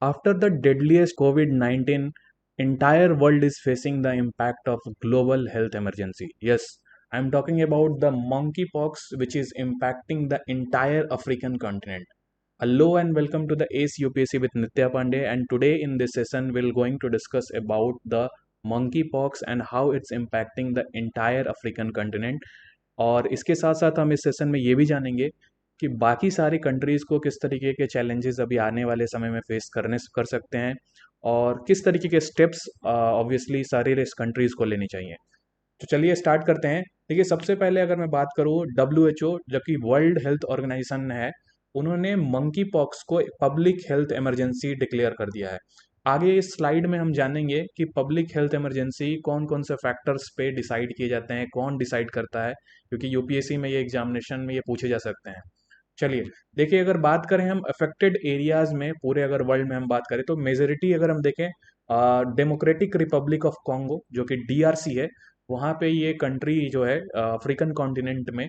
After the deadliest COVID 19, entire world is facing the impact of global health emergency. Yes, I'm talking about the monkeypox, which is impacting the entire African continent. Hello and welcome to the ACE UPSC with Nitya Pandey. And today in this session, we're going to discuss about the monkeypox and how it's impacting the entire African continent. और इसके साथ साथ हम इस session में ये भी जानेंगे कि बाकी सारी कंट्रीज़ को किस तरीके के चैलेंजेस अभी आने वाले समय में फेस कर सकते हैं और किस तरीके के स्टेप्स ऑब्वियसली सारी इस कंट्रीज़ को लेनी चाहिए। तो चलिए स्टार्ट करते हैं। देखिए, सबसे पहले अगर मैं बात करूँ, WHO जो कि वर्ल्ड हेल्थ ऑर्गेनाइजेशन है, उन्होंने मंकी पॉक्स को पब्लिक हेल्थ इमरजेंसी डिक्लेयर कर दिया है। आगे इस स्लाइड में हम जानेंगे कि पब्लिक हेल्थ इमरजेंसी कौन कौन से फैक्टर्स पे डिसाइड किए जाते हैं, कौन डिसाइड करता है, क्योंकि यूपीएससी में ये एग्जामिनेशन में ये पूछे जा सकते हैं। चलिए देखिए, अगर बात करें हम अफेक्टेड एरियाज में, पूरे अगर वर्ल्ड में हम बात करें तो मेजोरिटी अगर हम देखें डेमोक्रेटिक रिपब्लिक ऑफ कॉन्गो जो कि डीआरसी है, वहाँ पे ये कंट्री जो है अफ्रीकन कॉन्टिनेंट में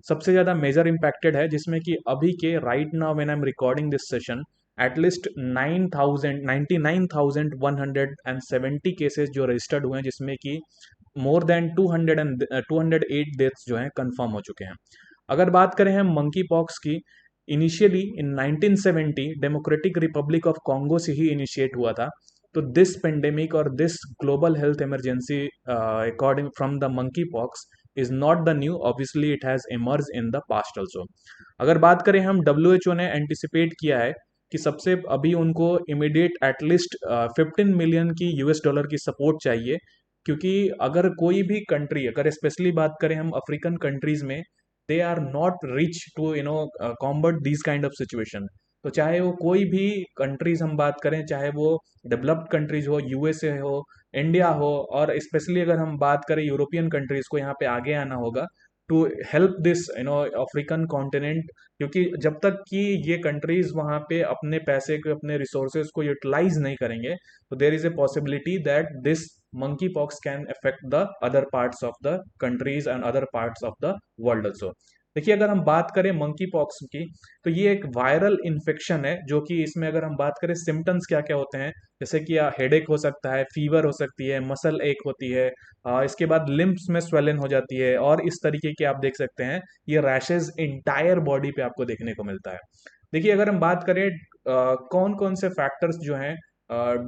सबसे ज़्यादा मेजर इम्पैक्टेड है, जिसमें कि अभी के right now when I am recording this session at least 99,170 cases जो रजिस्टर्ड हुए हैं, जिसमें कि मोर देन 208 डेथ्स जो हैं कंफर्म हो चुके हैं। अगर बात करें हम मंकी पॉक्स की, initially in 1970 democratic Republic of Congo से ही इनिशिएट हुआ था। तो दिस पेंडेमिक और this global health emergency according from the monkey pox is not the new, obviously it has emerge in the past also. अगर बात करें हम, डब्ल्यू ने एंटिसिपेट किया है कि सबसे अभी उनको इमीडिएट एटलीस्ट 15 मिलियन की US डॉलर की सपोर्ट चाहिए, क्योंकि अगर कोई भी कंट्री, अगर स्पेशली बात करें हम अफ्रीकन कंट्रीज में, they are not rich to combat this kind of situation. तो चाहे वो कोई भी कंट्रीज हम बात करें, चाहे वो डेवलप्ड कंट्रीज हो, यूएसए हो, इंडिया हो, और स्पेशली अगर हम बात करें यूरोपियन कंट्रीज को यहाँ पे आगे आना होगा to help this African continent, क्योंकि जब तक कि ये कंट्रीज वहाँ पे अपने पैसे को, अपने रिसोर्सेज को यूटिलाइज नहीं करेंगे, तो there is a possibility that this monkey pox can affect the other parts of the countries and other parts of the world also। देखिए, अगर हम बात करें मंकी पॉक्स की, तो ये एक वायरल इन्फेक्शन है, जो कि इसमें अगर हम बात करें सिम्टम्स क्या क्या होते हैं, जैसे कि हेडेक हो सकता है, फीवर हो सकती है, मसल एक होती है, इसके बाद लिम्फ्स में स्वेलन हो जाती है, और इस तरीके के आप देख सकते हैं ये रैशेज इंटायर बॉडी पे आपको देखने को मिलता है। देखिए, अगर हम बात करें कौन कौन से फैक्टर्स जो हैं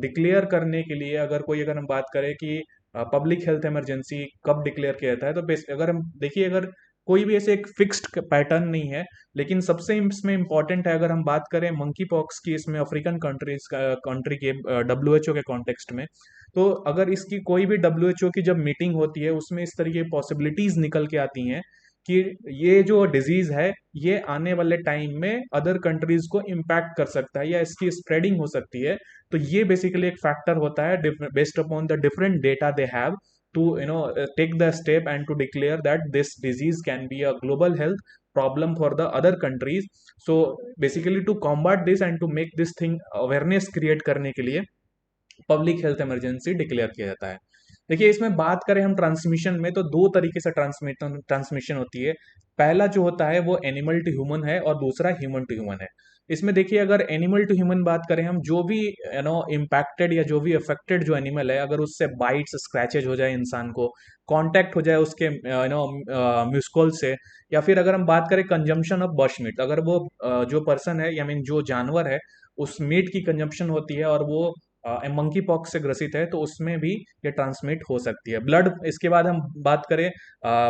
डिक्लेयर करने के लिए, अगर हम बात करें कि पब्लिक हेल्थ इमरजेंसी कब डिक्लेयर किया जाता है, तो अगर हम देखिए, अगर कोई भी ऐसे एक फिक्स्ड पैटर्न नहीं है, लेकिन सबसे इसमें इंपॉर्टेंट है, अगर हम बात करें मंकी पॉक्स की, इसमें अफ्रीकन कंट्री के WHO के कॉन्टेक्स्ट में, तो अगर इसकी कोई भी WHO की जब मीटिंग होती है, उसमें इस तरह की पॉसिबिलिटीज निकल के आती हैं कि ये जो डिजीज है, ये आने वाले टाइम में अदर कंट्रीज को इम्पैक्ट कर सकता है या इसकी स्प्रेडिंग हो सकती है। तो ये बेसिकली एक फैक्टर होता है, based upon the different data they have to take the step and to declare that this disease can be a global health problem for the other countries. So basically to combat this and to make this thing awareness create करने के लिए public health emergency declare किया जाता है। देखिए, इसमें बात करें हम ट्रांसमिशन में, तो दो तरीके से ट्रांसमिशन होती है। पहला जो होता है वो एनिमल टू ह्यूमन है, और दूसरा ह्यूमन टू ह्यूमन है। इसमें देखिए, अगर एनिमल टू ह्यूमन बात करें हम, जो भी इम्पैक्टेड या जो भी अफेक्टेड जो एनिमल है, अगर उससे बाइट्स स्क्रैचेज हो जाए, इंसान को कांटेक्ट हो जाए उसके म्यूस्कोल से, या फिर अगर हम बात करें कंजम्पशन ऑफ बश मीट, अगर वो जो पर्सन है, या मीन जो जानवर है, उस मीट की कंजम्पशन होती है और वो मंकी पॉक्स से ग्रसित है, तो उसमें भी ये ट्रांसमिट हो सकती है। ब्लड, इसके बाद हम बात करें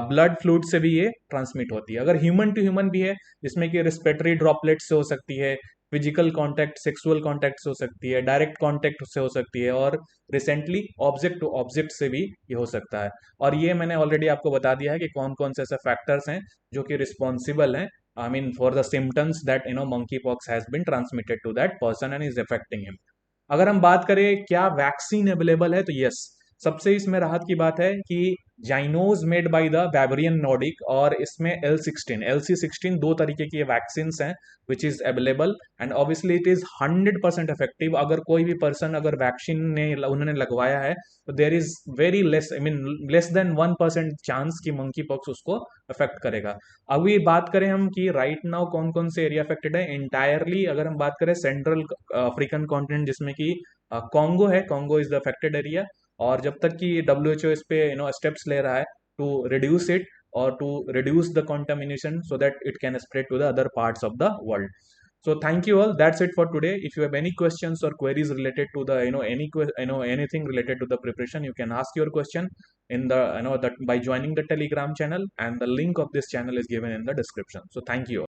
ब्लड फ्लूइड से भी ये ट्रांसमिट होती है। अगर ह्यूमन टू ह्यूमन भी है, जिसमें कि रिस्पिरेटरी ड्रॉपलेट से हो सकती है, फिजिकल कांटेक्ट, सेक्सुअल कांटेक्ट से हो सकती है, डायरेक्ट कांटेक्ट से हो सकती है, और रिसेंटली ऑब्जेक्ट टू ऑब्जेक्ट से भी ये हो सकता है। और ये मैंने ऑलरेडी आपको बता दिया है कि कौन कौन से ऐसे फैक्टर्स हैं जो कि रिस्पॉन्सिबल हैं, I mean for the symptoms that monkeypox has been transmitted to that person and is affecting him. अगर हम बात करें क्या वैक्सीन अवेलेबल है, तो यस, सबसे इसमें राहत की बात है कि जाइनोज मेड बाय द बैवरियन नॉर्डिक, और इसमें LC16 दो तरीके की वैक्सीन हैं which is available, and obviously it is 100% effective. अगर कोई भी पर्सन अगर वैक्सीन ने उन्होंने लगवाया है तो there is very less, I mean less than 1% chance कि मंकी पॉक्स उसको अफेक्ट करेगा। अभी बात करें हम कि राइट नाउ कौन कौन से एरिया अफेक्टेड है इंटायरली, अगर हम बात करें सेंट्रल अफ्रीकन कॉन्टिनेंट जिसमें कि कॉन्गो है, Congo is the affected area. और जब तक कि WHO इस पे स्टेप्स ले रहा है टू रिड्यूस इट और to reduce the contamination so that it can spread to the other parts of the world. So thank you all, that's it for today. If you have any questions or queries related to the anything related to the preparation, you can ask your question in the that by joining the Telegram channel, and the link of this channel is given in the description. So thank you all.